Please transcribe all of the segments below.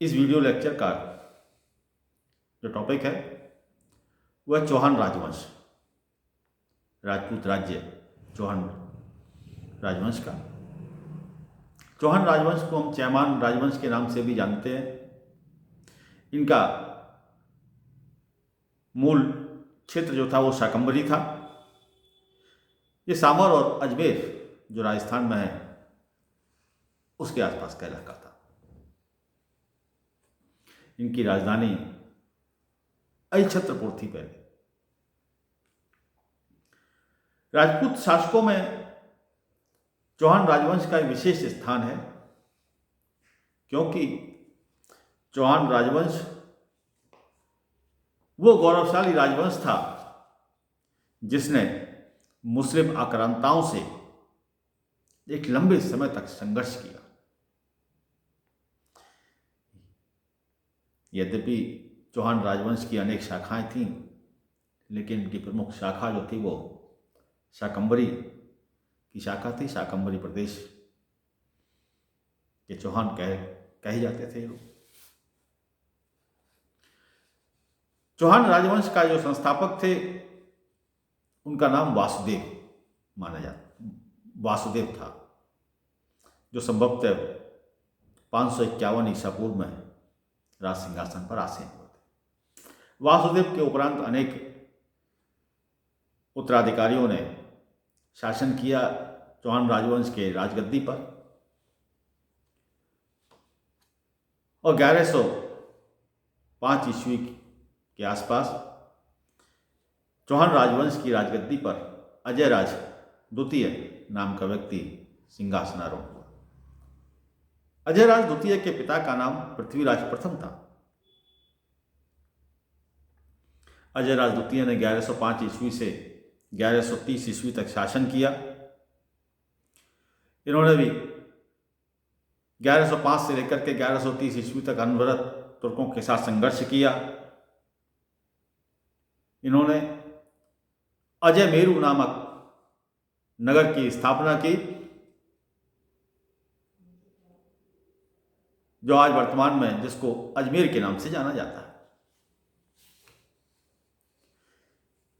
इस video lecture का जो टॉपिक है वह चौहान राजवंश, राजपूत राज्य चौहान राजवंश का। चौहान राजवंश को हम चैमान राजवंश के नाम से भी जानते हैं। इनका मूल क्षेत्र जो था वो शाकंभरी था। ये सामर और अजमेर जो राजस्थान में है उसके आसपास का इलाका था। इनकी राजधानी अहिछत्रपुर थी पहले। राजपूत शासकों में चौहान राजवंश का एक विशेष स्थान है, क्योंकि चौहान राजवंश वो गौरवशाली राजवंश था जिसने मुस्लिम आक्रांताओं से एक लंबे समय तक संघर्ष किया। यद्यपि चौहान राजवंश की अनेक शाखाएं थीं, लेकिन इनकी प्रमुख शाखा जो थी वो शाकंभरी की शाखा थी। शाकंभरी प्रदेश के चौहान कहे जाते थे लोग। चौहान राजवंश का जो संस्थापक थे उनका नाम वासुदेव माना जाता, वासुदेव था, जो संभवतः 551 ईसा पूर्व में राज सिंहासन पर आसीन हुए थे। वासुदेव के उपरांत अनेक उत्तराधिकारियों ने शासन किया चौहान राजवंश के राजगद्दी पर, और 1105 ईस्वी के आसपास चौहान राजवंश की राजगद्दी पर अजयराज द्वितीय नाम का व्यक्ति सिंहासनारूढ़ हुआ। अजयराज द्वितीय के पिता का नाम पृथ्वीराज प्रथम था। अजयराज द्वितीय ने 1105 ईस्वी से 1130 ईस्वी तक शासन किया। इन्होंने भी 1105 से लेकर के 1130 ईस्वी तक अनवरत तुर्कों के साथ संघर्ष किया। इन्होंने अजय मेरू नामक नगर की स्थापना की, जो आज वर्तमान में जिसको अजमेर के नाम से जाना जाता है।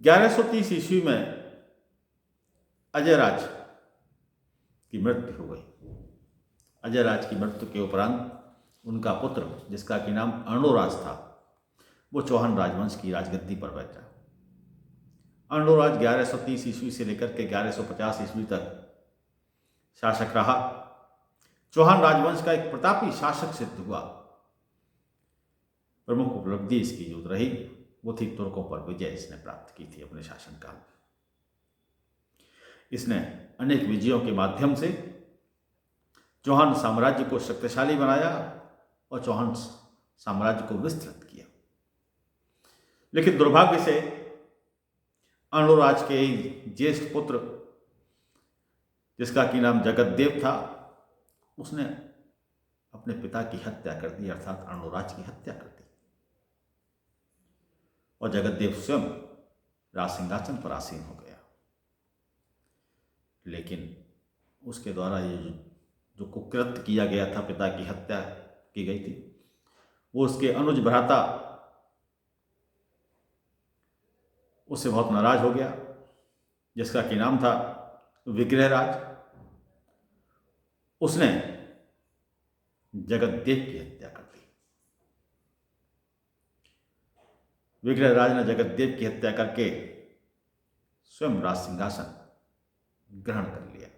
1130 ईस्वी में अजयराज की मृत्यु हो गई। अजयराज की मृत्यु के उपरांत उनका पुत्र, जिसका कि नाम अर्णोराज था, वो चौहान राजवंश की राजगद्दी पर बैठा। अर्णोराज 1130 ईस्वी से लेकर के 1150 ईस्वी तक शासक रहा। चौहान राजवंश का एक प्रतापी शासक सिद्ध हुआ। प्रमुख उपलब्धि इसकी जो रही वो थी तुर्कों पर विजय इसने प्राप्त की थी अपने शासनकाल में। इसने अनेक विजयों के माध्यम से चौहान साम्राज्य को शक्तिशाली बनाया और चौहान साम्राज्य को विस्तृत किया। लेकिन दुर्भाग्य से अर्णोराज के ज्येष्ठ पुत्र, जिसका कि नाम जगतदेव था, उसने अपने पिता की हत्या कर दी, अर्थात अर्णोराज की हत्या कर दी, और जगतदेव स्वयं राज सिंहासन पर आसीन हो गया। लेकिन उसके द्वारा ये जो कुकृत्य किया गया था, पिता की हत्या की गई थी, वो उसके अनुज भ्राता उससे बहुत नाराज हो गया, जिसका कि नाम था विग्रहराज। उसने जगतदेव की हत्या कर दी। विग्रहराज ने जगतदेव की हत्या करके स्वयं राज सिंहासन ग्रहण कर लिया,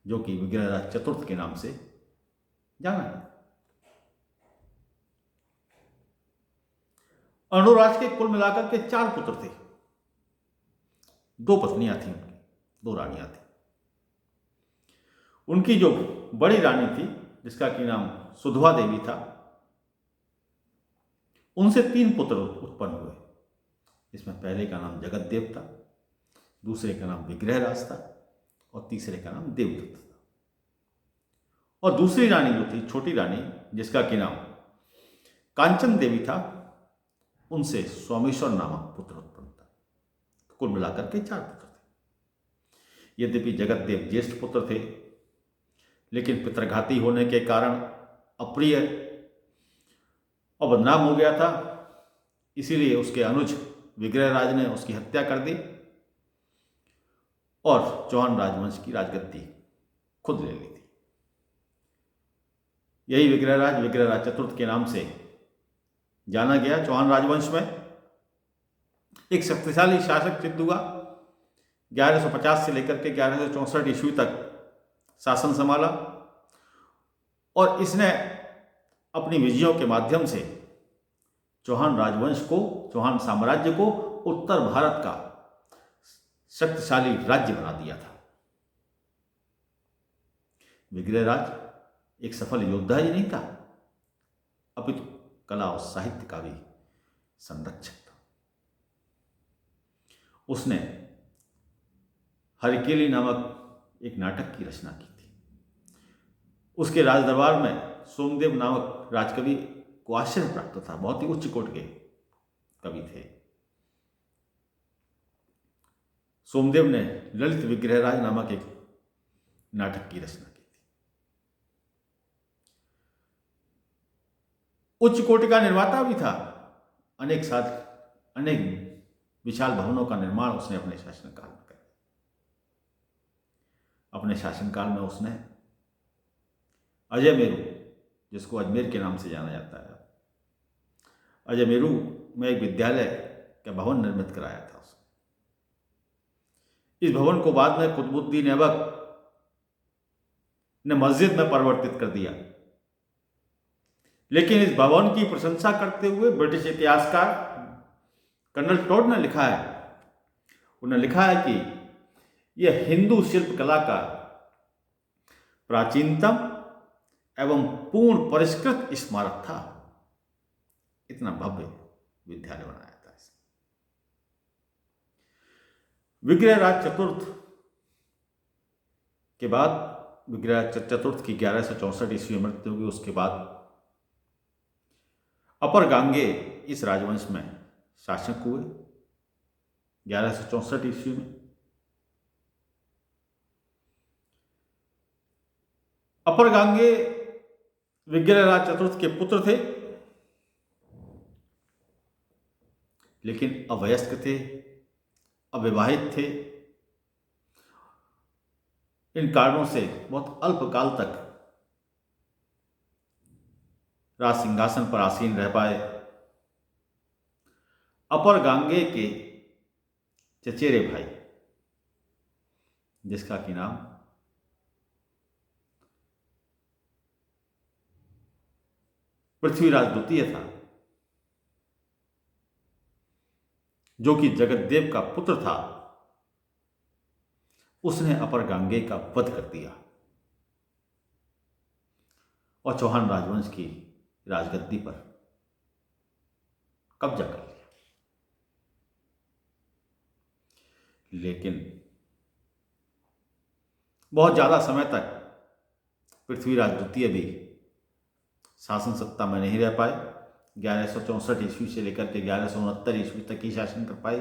जो कि विग्रहराज चतुर्थ के नाम से जाना है। अर्णोराज के कुल मिलाकर के 4 पुत्र थे। 2 पत्नियां थीं उनकी, 2 रानियां थीं। उनकी जो बड़ी रानी थी, जिसका कि नाम सुधवा देवी था, उनसे 3 पुत्र उत्पन्न हुए। इसमें पहले का नाम जगतदेव था, दूसरे का नाम विग्रहराज था, और तीसरे का नाम देवदत्त था। और दूसरी रानी जो थी, छोटी रानी, जिसका कि नाम कांचन देवी था, उनसे सोमेश्वर नामक पुत्र उत्पन्न था। कुल मिलाकर के 4 पुत्र थे। यद्यपि जगतदेव ज्येष्ठ पुत्र थे, लेकिन पितृघाती होने के कारण, अप्रिय और बदनाम हो गया था, इसीलिए उसके अनुज विग्रहराज ने उसकी हत्या कर दी और चौहान राजवंश की राजगद्दी खुद ले ली थी। यही विग्रहराज चतुर्थ के नाम से जाना गया। चौहान राजवंश में एक शक्तिशाली शासक सिद्ध हुआ। 1150 से लेकर के 1164 ईस्वी तक शासन संभाला और इसने अपनी विजयों के माध्यम से चौहान राजवंश को, चौहान साम्राज्य को उत्तर भारत का शक्तिशाली राज्य बना दिया था। विग्रहराज एक सफल योद्धा ही नहीं था, अपितु कला और साहित्य का भी संरक्षक था। उसने हरकेली नामक एक नाटक की रचना की थी। उसके राजदरबार में सोमदेव नामक राजकवि को आश्चर्य प्राप्त था। बहुत ही उच्च कोटि के कवि थे। सोमदेव ने ललित विग्रहराज नामक एक नाटक की रचना की थी। उच्च कोटि का निर्माता भी था। अनेक विशाल भवनों का निर्माण उसने अपने शासनकाल में किया। अपने शासनकाल में उसने अजयमेरू, जिसको अजमेर के नाम से जाना जाता है, अजयमेरू में एक विद्यालय का भवन निर्मित कराया था उसने। इस भवन को बाद में कुतुबुद्दीन ऐबक ने मस्जिद में परिवर्तित कर दिया। लेकिन इस भवन की प्रशंसा करते हुए ब्रिटिश इतिहासकार कर्नल टॉड ने लिखा है, उन्होंने लिखा है कि यह हिंदू शिल्प कला का प्राचीनतम एवं पूर्ण परिष्कृत स्मारक था। इतना भव्य विद्यालय बनाया था इसने। विग्रहराज चतुर्थ के बाद, विग्रहराज चतुर्थ की 1164 ईस्वी में मृत्यु हुई। उसके बाद अपर गांगे इस राजवंश में शासक हुए 1164 ईस्वी में। अपर गांगे विग्रहराज चतुर्थ के पुत्र थे, लेकिन अवयस्क थे, अविवाहित थे। इन कारणों से बहुत अल्पकाल तक राज सिंहासन पर आसीन रह पाए। अपर गांगे के चचेरे भाई, जिसका कि नाम पृथ्वीराज द्वितीय था, जो कि जगतदेव का पुत्र था, उसने अपर गांगे का वध कर दिया और चौहान राजवंश की राजगद्दी पर कब्जा कर लिया। लेकिन बहुत ज्यादा समय तक पृथ्वीराज द्वितीय भी शासन सत्ता में नहीं रह पाए। 1164 ईस्वी से लेकर के 1169 ईस्वी तक ही शासन कर पाए।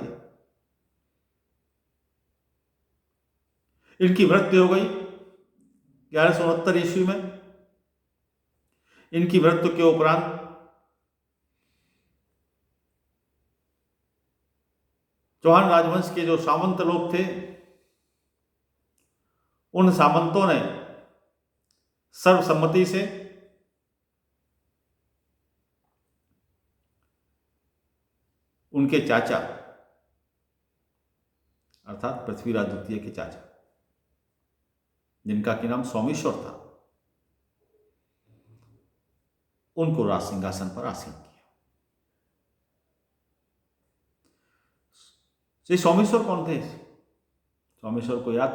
इनकी मृत्यु हो गई 1169 ईस्वी में। इनकी मृत्यु के उपरांत चौहान राजवंश के जो सामंत लोग थे, उन सामंतों ने सर्वसम्मति से उनके चाचा, अर्थात पृथ्वीराज द्वितीय के चाचा, जिनका कि नाम सोमेश्वर था, उनको राज सिंहासन पर आसीन किया। ये सोमेश्वर कौन थे? सोमेश्वर को याद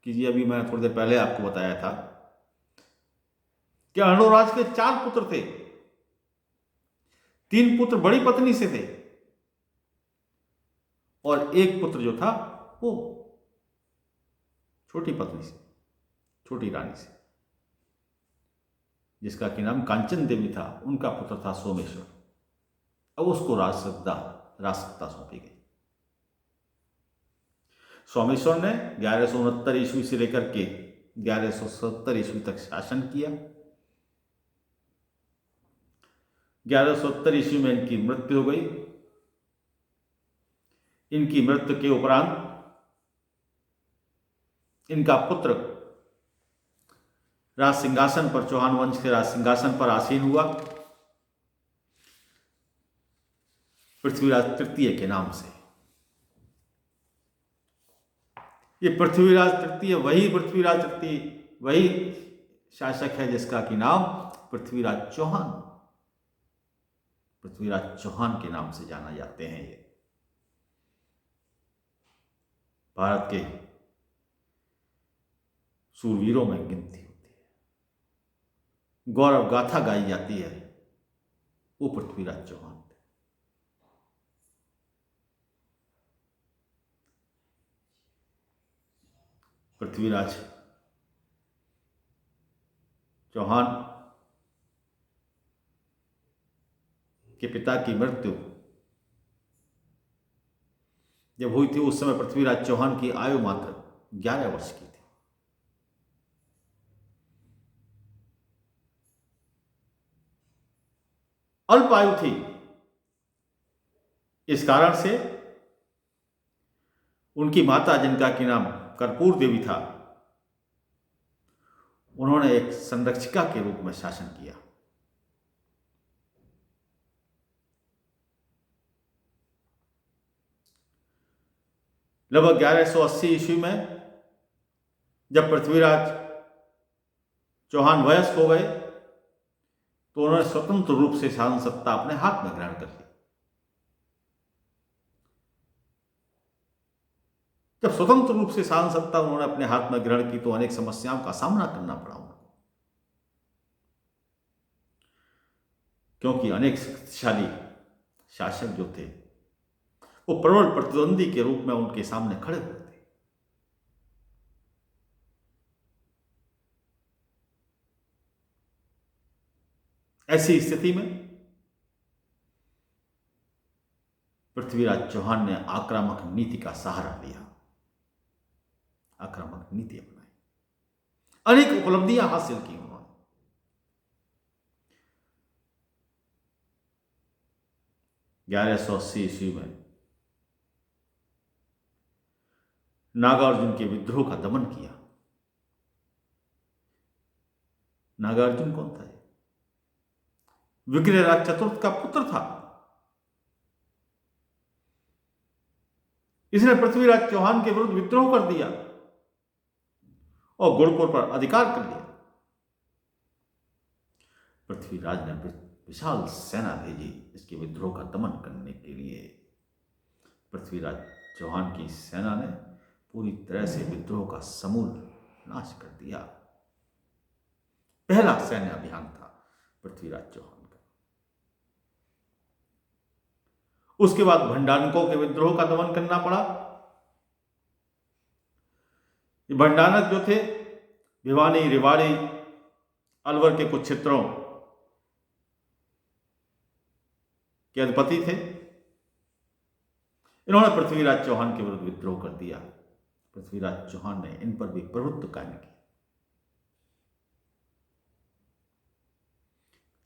कीजिए। अभी मैं थोड़ी देर पहले आपको बताया था कि अर्णोराज के 4 पुत्र थे। 3 पुत्र बड़ी पत्नी से थे और एक पुत्र जो था वो छोटी पत्नी से, छोटी रानी से, जिसका कि नाम कांचन देवी था। उनका पुत्र था सोमेश्वर। अब उसको राजसत्ता सौंपी गई। सोमेश्वर ने 1169 ईस्वी से लेकर के 1170 ईस्वी तक शासन किया। 1170 ईस्वी में इनकी मृत्यु हो गई। इनकी मृत्यु के उपरांत इनका पुत्र राज सिंहासन पर, चौहान वंश के राज सिंहासन पर आसीन हुआ, पृथ्वीराज तृतीय के नाम से। ये पृथ्वीराज तृतीय वही शासक है जिसका कि नाम पृथ्वीराज चौहान के नाम से जाना जाते हैं। ये भारत के शूरवीरों में गिनती होती है, गौरव गाथा गाई जाती है, वो पृथ्वीराज चौहान थे। पृथ्वीराज चौहान के पिता की मृत्यु जब हुई थी, उस समय पृथ्वीराज चौहान की आयु मात्र 11 वर्ष की थी। अल्प आयु थी। इस कारण से उनकी माता, जिनका की नाम कर्पूर देवी था, उन्होंने एक संरक्षिका के रूप में शासन किया। लगभग 1180 ईस्वी में जब पृथ्वीराज चौहान वयस्क हो गए तो उन्होंने स्वतंत्र रूप से शासन सत्ता अपने हाथ में ग्रहण कर ली। जब स्वतंत्र रूप से शासन सत्ता उन्होंने अपने हाथ में ग्रहण की तो अनेक समस्याओं का सामना करना पड़ा उनको, क्योंकि अनेक शक्तिशाली शासक जो थे वो प्रबल प्रतिद्वंदी के रूप में उनके सामने खड़े हुए थे। ऐसी स्थिति में पृथ्वीराज चौहान ने आक्रामक नीति का सहारा लिया, आक्रामक नीति अपनाई, अनेक उपलब्धियां हासिल की उन्होंने। ग्यारह सौ 80 ईस्वी में नागार्जुन के विद्रोह का दमन किया। नागार्जुन कौन था? विग्रहराज चतुर्थ का पुत्र था। इसने पृथ्वीराज चौहान के विरुद्ध विद्रोह कर दिया और गुरुपुर पर अधिकार कर लिया। पृथ्वीराज ने विशाल सेना भेजी इसके विद्रोह का दमन करने के लिए। पृथ्वीराज चौहान की सेना ने पूरी तरह से विद्रोह का समूल नाश कर दिया। पहला सैन्य अभियान था पृथ्वीराज चौहान का। उसके बाद भंडारकों के विद्रोह का दमन करना पड़ा। ये भंडारक जो थे भिवानी, रेवाड़ी, अलवर के कुछ क्षेत्रों के अधिपति थे। इन्होंने पृथ्वीराज चौहान के विरुद्ध विद्रोह कर दिया। पृथ्वीराज चौहान ने इन पर भी प्रभुत्व कायम किया।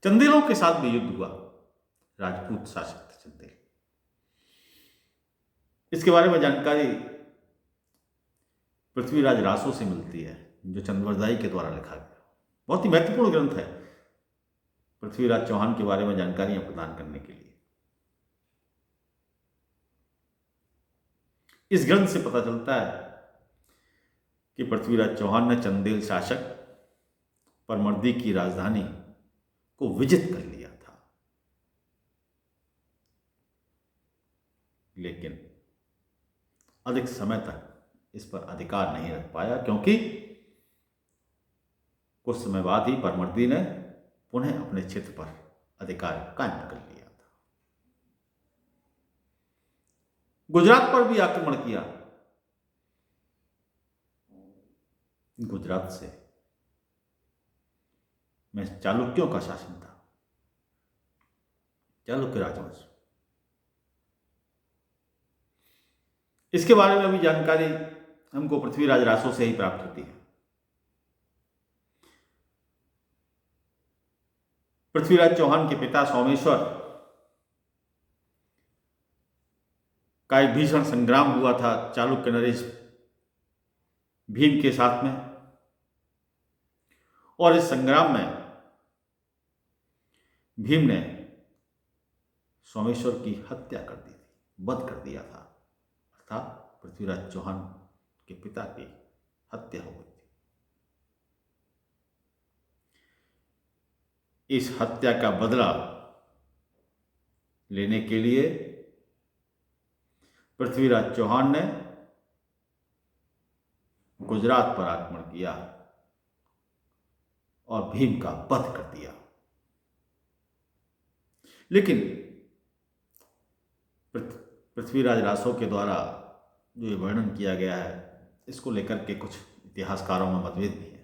चंदेलों के साथ भी युद्ध हुआ। राजपूत शासक थे चंदेल। इसके बारे में जानकारी पृथ्वीराज रासो से मिलती है, जो चंद्रवरदाई के द्वारा लिखा गया। बहुत ही महत्वपूर्ण ग्रंथ है पृथ्वीराज चौहान के बारे में जानकारियां प्रदान करने के लिए। इस ग्रंथ से पता चलता है कि पृथ्वीराज चौहान ने चंदेल शासक परमर्दी की राजधानी को विजित कर लिया था, लेकिन अधिक समय तक इस पर अधिकार नहीं रख पाया, क्योंकि कुछ समय बाद ही परमर्दी ने पुनः अपने क्षेत्र पर अधिकार कायम कर लिया था। गुजरात पर भी आक्रमण किया। गुजरात से में चालुक्यों का शासन था, चालुक्य राजवंश। इसके बारे में भी जानकारी हमको पृथ्वीराज रासो से ही प्राप्त होती है। पृथ्वीराज चौहान के पिता सोमेश्वर का एक भीषण संग्राम हुआ था चालुक्य नरेश भीम के साथ में, और इस संग्राम में भीम ने सोमेश्वर की हत्या कर दी थी, वध कर दिया था, अर्थात पृथ्वीराज चौहान के पिता की हत्या हो गई थी। इस हत्या का बदला लेने के लिए पृथ्वीराज चौहान ने गुजरात पर आक्रमण किया और भीम का वध कर दिया। लेकिन पृथ्वीराज रासो के द्वारा जो ये वर्णन किया गया है, इसको लेकर के कुछ इतिहासकारों में मतभेद भी है।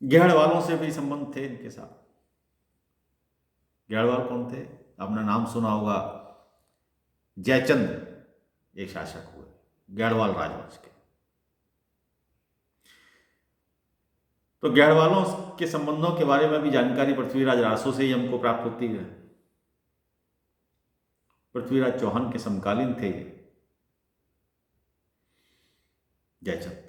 गहड़वालों से भी संबंध थे इनके साथ। गहड़वाल कौन थे? आपने नाम सुना होगा, जयचंद एक शासक हुए गहड़वाल राजवंश के। तो गहड़वालों के संबंधों के बारे में भी जानकारी पृथ्वीराज रासो से ही हमको प्राप्त होती है। पृथ्वीराज चौहान के समकालीन थे जयचंद।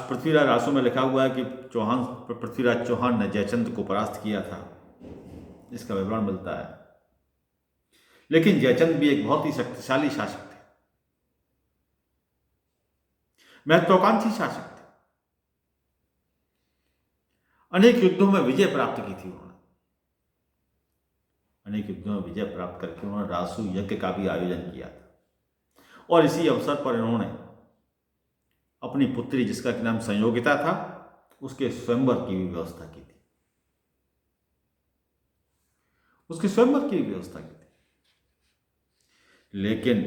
पृथ्वीराज रासो में लिखा हुआ है कि पृथ्वीराज चौहान ने जयचंद को परास्त किया था, इसका विवरण मिलता है। लेकिन जयचंद भी एक बहुत ही शक्तिशाली शासक थे, महत्वाकांक्षी शासक थे। अनेक युद्धों में विजय प्राप्त की थी उन्होंने। अनेक युद्धों में विजय प्राप्त करके उन्होंने रासु यज्ञ का भी आयोजन किया था, और इसी अवसर पर इन्होंने अपनी पुत्री, जिसका नाम संयोगिता था, उसके स्वयंवर की भी व्यवस्था की थी। उसके स्वयंवर की भी व्यवस्था की थी। लेकिन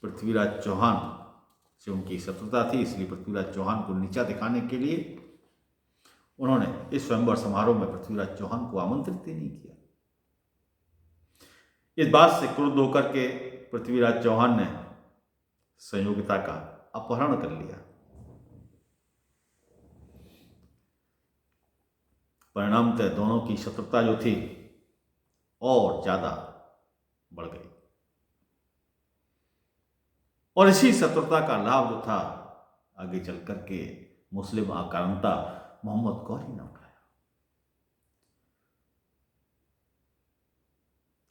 पृथ्वीराज चौहान से उनकी शत्रुता थी, इसलिए पृथ्वीराज चौहान को नीचा दिखाने के लिए उन्होंने इस स्वयंवर समारोह में पृथ्वीराज चौहान को आमंत्रित ही नहीं किया। इस बात से क्रुद्ध होकर के पृथ्वीराज चौहान ने संयोगिता का अपहरण कर लिया। परिणामतः दोनों की शत्रुता जो थी और ज्यादा बढ़ गई, और इसी शत्रुता का लाभ जो था आगे चल करके मुस्लिम आक्रांता मोहम्मद गौरी ने उठाया।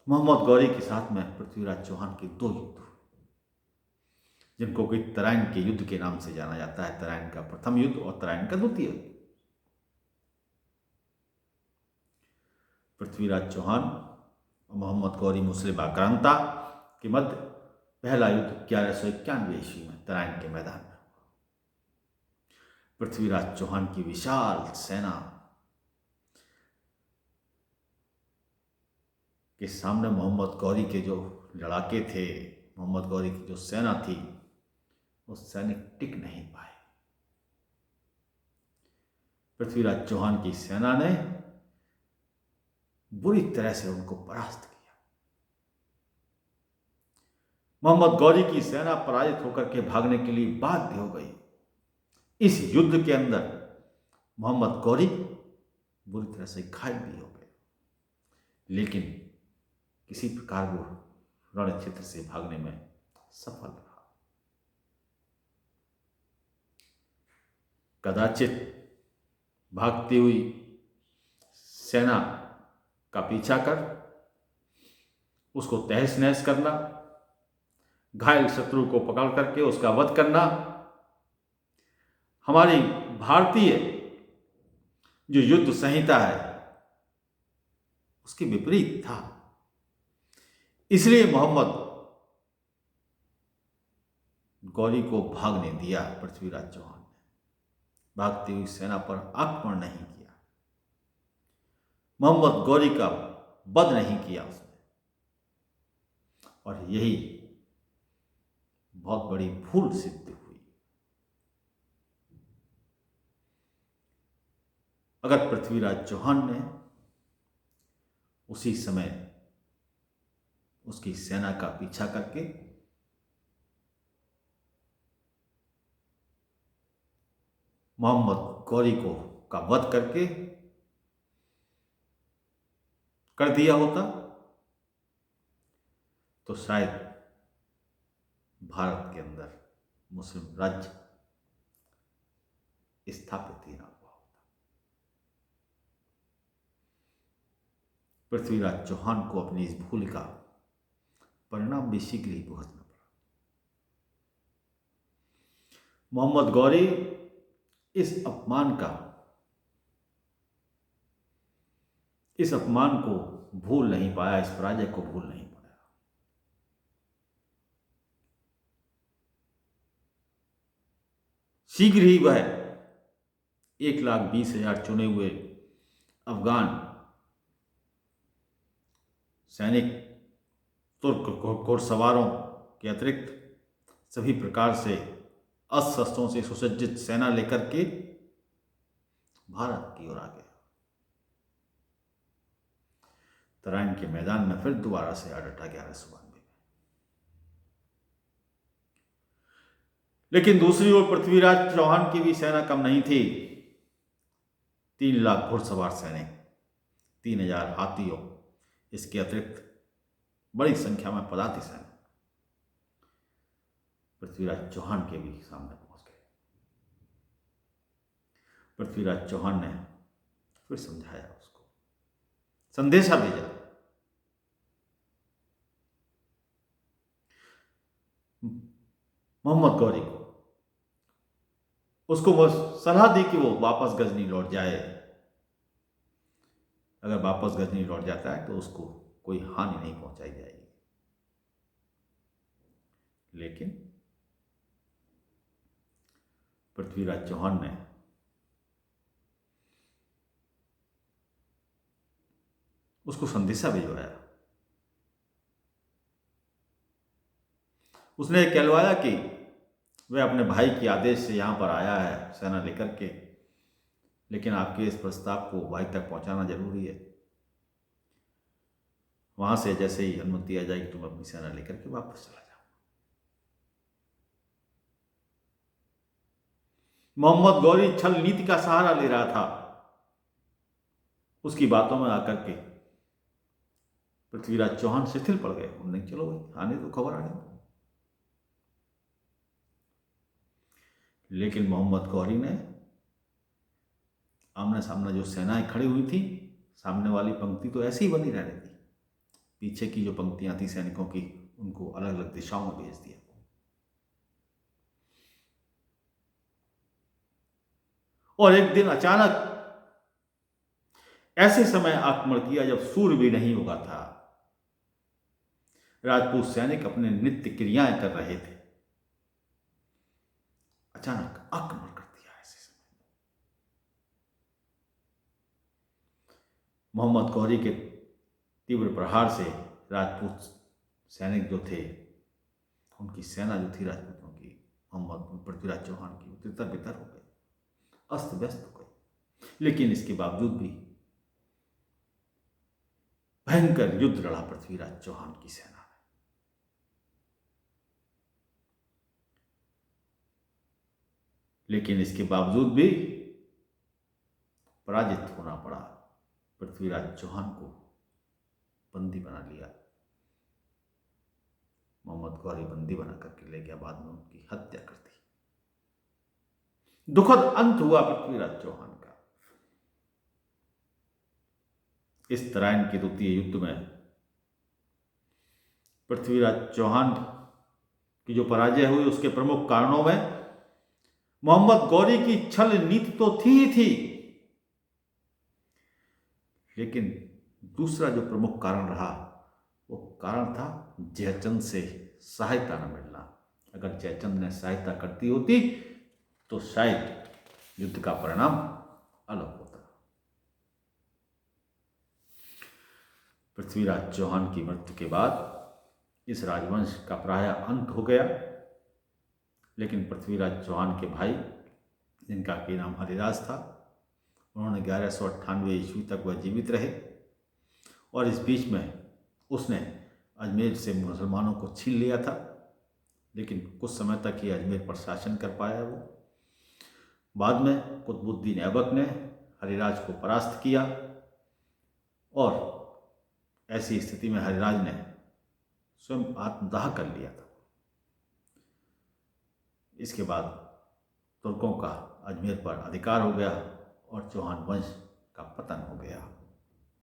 मोहम्मद गौरी के साथ में पृथ्वीराज चौहान के दो युद्ध हुए, जिनको कि तराइन के युद्ध के नाम से जाना जाता है। तराइन का प्रथम युद्ध और तराइन का द्वितीय युद्ध। पृथ्वीराज चौहान और मोहम्मद गौरी मुस्लिम आक्रांता के मध्य पहला युद्ध 1191 ईस्वी में तराइन के मैदान में हुआ। पृथ्वीराज चौहान की विशाल सेना के सामने मोहम्मद गौरी के जो लड़ाके थे, मोहम्मद गौरी की जो सेना थी, वो सैनिक टिक नहीं पाए। पृथ्वीराज चौहान की सेना ने बुरी तरह से उनको परास्त किया। मोहम्मद गौरी की सेना पराजित होकर के भागने के लिए बाध्य हो गई। इस युद्ध के अंदर मोहम्मद गौरी बुरी तरह से घायल भी हो गए, लेकिन किसी प्रकार वो रण क्षेत्र से भागने में सफल रहा। कदाचित भागती हुई सेना का पीछा कर उसको तहस नहस करना, घायल शत्रु को पकड़ करके उसका वध करना हमारी भारतीय जो युद्ध संहिता है उसके विपरीत था। इसलिए मोहम्मद गौरी को भागने दिया। पृथ्वीराज चौहान ने भागती हुई सेना पर आक्रमण नहीं किया, मोहम्मद गौरी का वध नहीं किया उसने, और यही बहुत बड़ी भूल सिद्ध हुई। अगर पृथ्वीराज चौहान ने उसी समय उसकी सेना का पीछा करके मोहम्मद गौरी को का वध करके कर दिया होता तो शायद भारत के अंदर मुस्लिम राज्य स्थापित ही ना हुआ होता। पृथ्वीराज चौहान को अपनी इस भूल का परिणाम भी शीघ्र ही भुगतना पड़ा। मोहम्मद गौरी इस अपमान को भूल नहीं पाया, इस पराजय को भूल नहीं पाया। शीघ्र ही वह 1,20,000 चुने हुए अफगान सैनिक, तुर्क घुड़सवारों के अतिरिक्त सभी प्रकार से अस्त्र शस्त्रों से सुसज्जित सेना लेकर के भारत की ओर आ गया। तराइन के मैदान में फिर दोबारा से आ डटा 1192 में। लेकिन दूसरी ओर पृथ्वीराज चौहान की भी सेना कम नहीं थी। 3 लाख घुड़सवार सैनिक, 3,000 हाथियों, इसके अतिरिक्त बड़ी संख्या में पदाती सैनिक पृथ्वीराज चौहान के भी सामने पहुंच गए। पृथ्वीराज चौहान ने फिर समझाया, उसको संदेशा भेजा। मोहम्मद गौरी को उसको वो सलाह दी कि वो वापस गजनी लौट जाए। अगर वापस गजनी लौट जाता है तो उसको कोई हानि नहीं पहुंचाई जाएगी। लेकिन पृथ्वीराज चौहान ने उसको संदेशा भिजवाया। उसने कहलवाया कि वह अपने भाई के आदेश से यहां पर आया है सेना लेकर के, लेकिन आपके इस प्रस्ताव को भाई तक पहुंचाना जरूरी है। वहां से जैसे ही अनुमति आ जाएगी तुम अपनी सेना लेकर के वापस चला जाओ। मोहम्मद गौरी छल नीति का सहारा ले रहा था। उसकी बातों में आकर के पृथ्वीराज चौहान शिथिल पड़ गए। उन्होंने चलो भाई आने तो, खबर आने दो। लेकिन मोहम्मद गौरी ने आमने सामने जो सेनाएं खड़ी हुई थी, सामने वाली पंक्ति तो ऐसी ही बनी रहने दी। पीछे की जो पंक्तियां थी सैनिकों की, उनको अलग अलग दिशाओं में भेज दिया। और एक दिन अचानक ऐसे समय आक्रमण किया जब सूर्य भी नहीं उगा था। राजपूत सैनिक अपने नित्य क्रियाएं कर रहे थे। अचानक आक्रमण कर दिया। ऐसे समय मोहम्मद गौरी के तीव्र प्रहार से राजपूत सैनिक जो थे, उनकी सेना जो थी राजपूतों की, मोहम्मद पृथ्वीराज चौहान की, तितर बितर हो गई, अस्त व्यस्त हो गई। लेकिन इसके बावजूद भी भयंकर युद्ध लड़ा पृथ्वीराज चौहान की सेना ने। लेकिन इसके बावजूद भी पराजित होना पड़ा। पृथ्वीराज चौहान को बंदी बना लिया। मोहम्मद गौरी बंदी बना करके ले गया, बाद में उनकी हत्या कर दी। दुखद अंत हुआ पृथ्वीराज चौहान का। इस तराइन के द्वितीय युद्ध में पृथ्वीराज चौहान की जो पराजय हुई, उसके प्रमुख कारणों में मोहम्मद गौरी की छल नीति तो थी ही थी, लेकिन दूसरा जो प्रमुख कारण रहा, वो कारण था जयचंद से सहायता न मिलना। अगर जयचंद ने सहायता करती होती तो शायद युद्ध का परिणाम अलग होता। पृथ्वीराज चौहान की मृत्यु के बाद इस राजवंश का प्रायः अंत हो गया। लेकिन पृथ्वीराज चौहान के भाई, जिनका कि नाम हरिदास था, उन्होंने 1198 ईस्वी तक वह जीवित रहे। और इस बीच में उसने अजमेर से मुसलमानों को छीन लिया था, लेकिन कुछ समय तक ही अजमेर पर शासन कर पाया वो। बाद में कुतुबुद्दीन ऐबक ने हरिराज को परास्त किया और ऐसी स्थिति में हरिराज ने स्वयं आत्मदाह कर लिया था। इसके बाद तुर्कों का अजमेर पर अधिकार हो गया और चौहान वंश का पतन हो गया।